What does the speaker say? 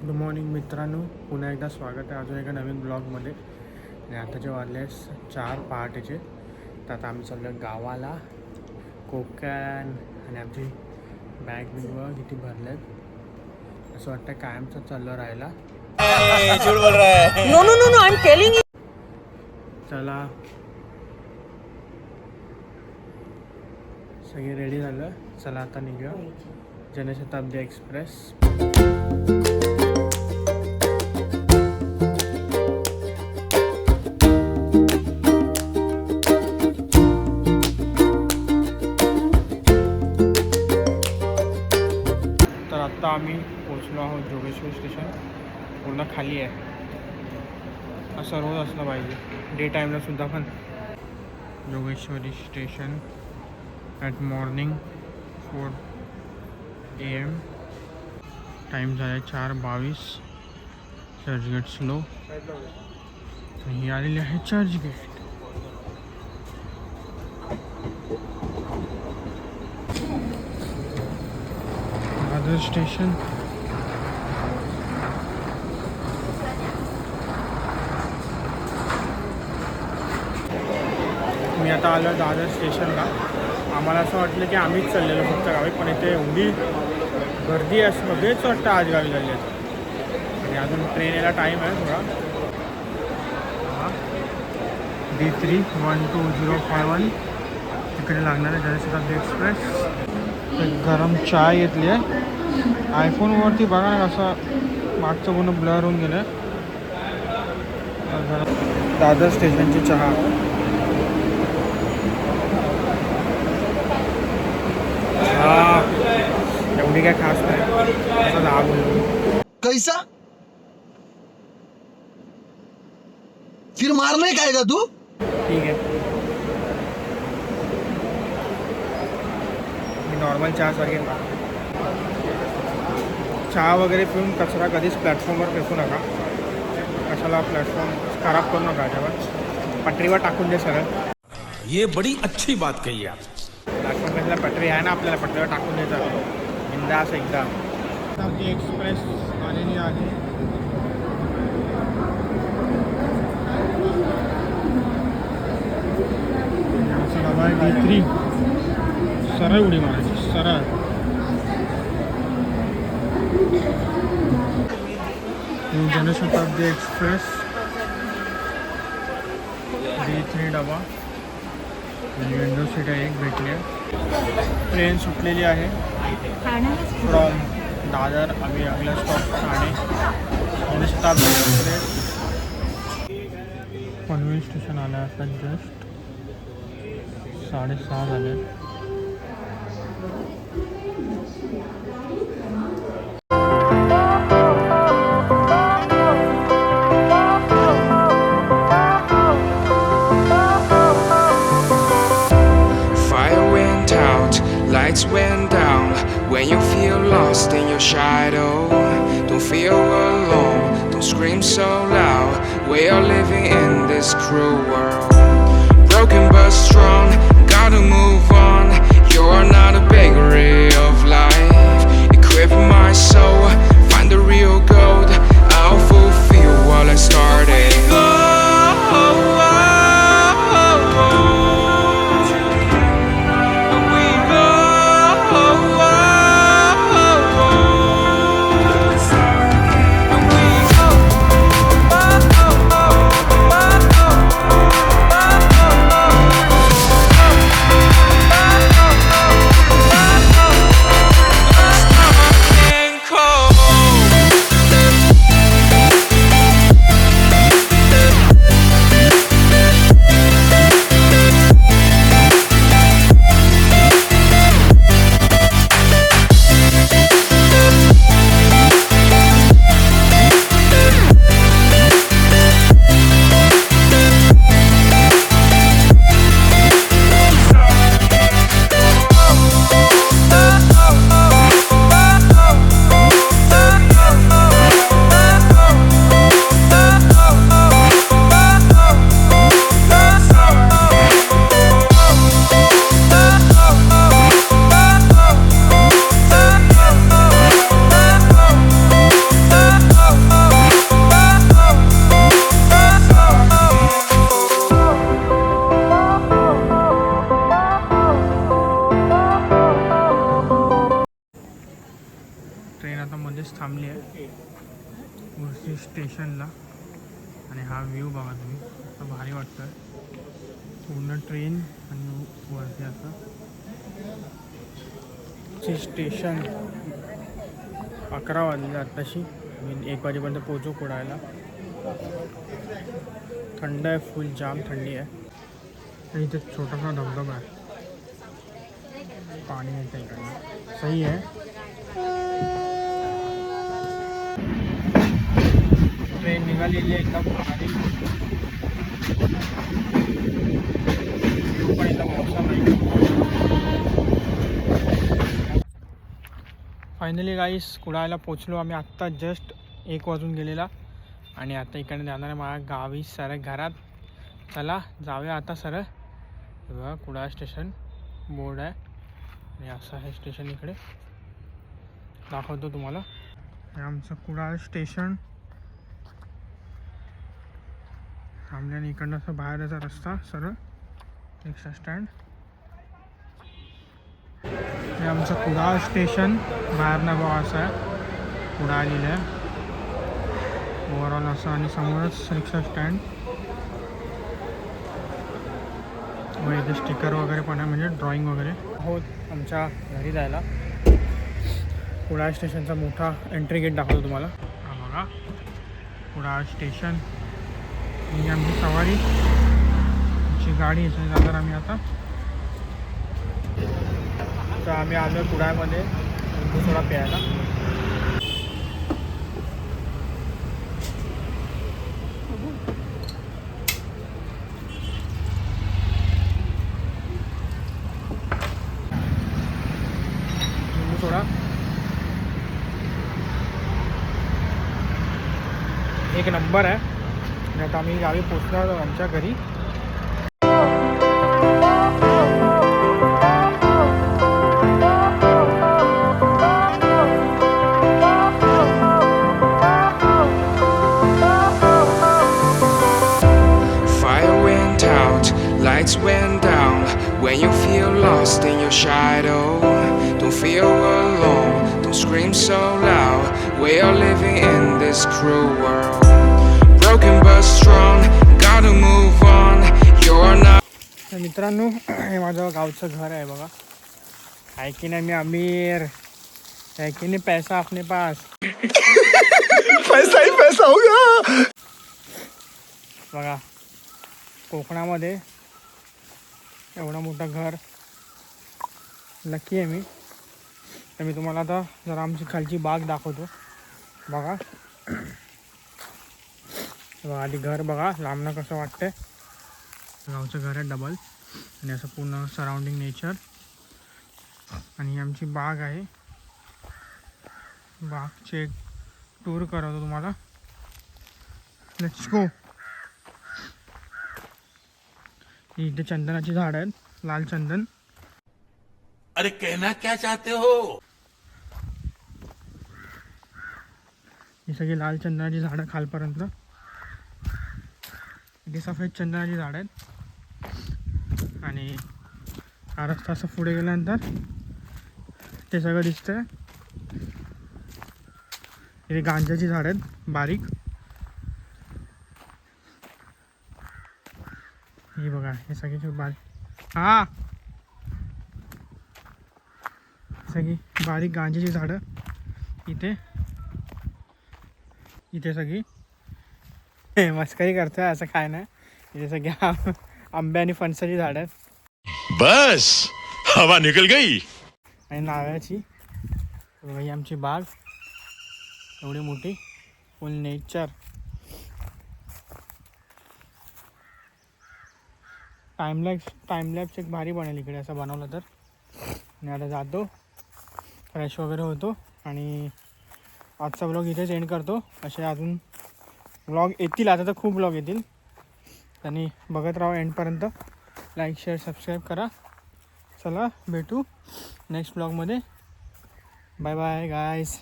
Good morning मित्रांनो, पुन्हा एकदा स्वागत आहे अजून एका नवीन ब्लॉगमध्ये. आणि आताचे वाजले 4 पहाटेचे. तर आता आम्ही चाललो गावाला. कोकण आणि आमची बॅग बिग किती भरल्यात. असं वाटतं कायमचं चाललं राहायला. No no no no I am telling you. चला सगळे रेडी झालं. चला आता निघूया जनशताब्दी एक्सप्रेस. तर आत्ता आम्ही पोचलो आहोत जोगेश्वरी स्टेशन. पूर्ण खाली आहे. असं रोज असलं पाहिजे डे टाईमला सुद्धा. पण Jogeshwari station at morning 4 AM. Time झाला आहे 4:22. चर्चगेट स्लो. ही आलेली आहे चर्चगेट. दादर स्टेशन. मी आता आलो दादर स्टेशनला. आम्हाला असं वाटलं की आम्हीच चाललेलो फक्त गावी, पण इथे एवढी गर्दी आहे सगळेच वाटतं आज गावी झाले. आणि अजून ट्रेन यायला टाईम आहे थोडा. D3-12051 तिकडे लागणार आहे जनशताब्दी एक्सप्रेस. एक गरम चाय घेतली आहे. आयफोनवरती बघा ना असं मागचं पूर्ण ब्लर होऊन गेलं. दादर स्टेशनची चहा. एवढी काय खास नाही. असं दहा बोललो. कैसा फिर मारने का आएगा तू? ठीक आहे. मी नॉर्मल चहासारखे चहा वगैरे पिऊन कचरा कधीच प्लॅटफॉर्मवर फेकू नका. कशाला प्लॅटफॉर्म खराब करू नका. त्यावर पटरीवर टाकून दे सरळ. ये बड़ी अच्छी बात कही आप. प्लॅटफॉर्मला पटरी आहे ना, आपल्याला पटरीवर टाकून द्यायचं बिंदास एकदा. शताब्दी एक्सप्रेस आलेली आहे. डबा आहे D3. सरळ उडी मारायची सरळ. जनशताब्दी एक्सप्रेस D3 डबा. विंडो सीट एक भेटली आहे. ट्रेन सुटलेली आहे फ्रॉम दादर. आम्ही अगला stop Thane. Janshatabdi express Panvel station आलं आता जस्ट 6:30 झाले. Lights went down when you feel lost in your shadow. Don't feel alone, don't scream so loud. We are living in this cruel world. Broken but strong, gotta move on. You're not a bakery of life. Equip my soul, find the real gold. I'll fulfill what I started. Cold. Train आता मध्येच थांबली आहे उर्सी स्टेशनला. आणि हा view बघा तुम्ही, असं भारी वाटतं पूर्ण ट्रेन आणि वरती असं स्टेशन. 11 वाजले आत्ताशी. 1 वाजेपर्यंत पोहोचू कुडाळला. थंड आहे, फुल जाम थंडी आहे. आणि इथे छोटासा धबधबा आहे, पाणी येतं इकडे. सही आहे. ट्रेन निघालेली आहे एकदम भारी. पण एकदम मौसम आहे. फायनली गाईस कुडाळला पोचलो आम्ही. आत्ता जस्ट 1 वाजून गेलेला. आणि आता इकडे जाणार आहे माझ्या गावी सरळ घरात. चला जाऊया आता सरळ. बघा कुडाळ स्टेशन बोर्ड आहे आणि असं आहे स्टेशन. इकडे दाखवतो तुम्हाला. हे आमचं कुडाळ स्टेशन. थांबल्याने इकडनं असं बाहेरचा रस्ता सरळ रिक्षा स्टँड. हे आमचं कुडाळ स्टेशन. बाहेरनं बघा असं आहे कुडाळ लिहिलं आहे ओव्हरऑल असं. आणि समोरच रिक्षा स्टँड व इथे स्टिकर वगैरे पण आहे, म्हणजे ड्रॉइंग वगैरे. हो आमच्या घरी जायला कुडाळ स्टेशनचा मोठा एंट्री गेट दाखवतो तुम्हाला. हा बघा कुडाळ स्टेशन. ही आमची सवारी ची गाडी आहे. जाणार आम्ही आता. तर आम्ही आलो कुडाळमध्ये लिंबू सोडा प्यायला. लिंबू सोडा एक नंबर आहे. आणि आता आम्ही गावी पोचलो आमच्या घरी. Fire went out, lights went down. When you feel lost in your shadow, don't feel alone, don't scream so loud. We are living in this cruel world. Broken but strong, gotta move on. You're not. तर मित्रांनो हे माझं गावचं घर आहे बघा. आहे की नाही मी अमीर, है की नाही पैसा अपने पास. पैसा ही पैसा होगा. बघा कोकणामध्ये एवढं मोठं घर. लकी आहे मी. तर मी तुम्हाला आता जरा आमची खालची बाग दाखवतो. बघा बघा आधी घर बघा लांबनं कसं वाटतंय. गावचं घर आहे डबल. आणि असं पूर्ण सराउंडिंग नेचर. आणि ही आमची बाग आहे. बागचे एक टूर करवतो तुम्हाला. Let's go. इथे चंदनाची झाड आहेत, लाल चंदन. अरे कहना क्या चाहते हो? ही सगळी लाल चंदनाची झाडं खालपर्यंत. इथे सफेद चंदनाची झाड आहेत. आणि हा रस्ता असं पुढे गेल्यानंतर ते सगळं दिसतंय. इथे गांजाची झाड आहेत बारीक. ही बघा हे सगळी बारीक. हा सगळी बारीक गांजाची झाडं इथे. इथे सगळी मस्करी करतोय असं काय नाही. इथे सगळी आंबे आणि फणसाची झाडं आहेत. बस हवा निकल गई. आणि नारळाची. ही आमची बाग एवढी मोठी, फुल नेचर. टाइमलॅप्स एक भारी बनेल इकडे असं बनवलं तर. आणि आता जातो फ्रेश वगैरे होतो आणि आजचा ब्लॉग इथेच एंड करतो. असे अजून ब्लॉग येतील, आता तर खूप ब्लॉग येतील. त्यांनी बघत राहा एंडपर्यंत. लाईक शेअर सबस्क्राईब करा. चला भेटू नेक्स्ट ब्लॉगमध्ये. Bye bye guys.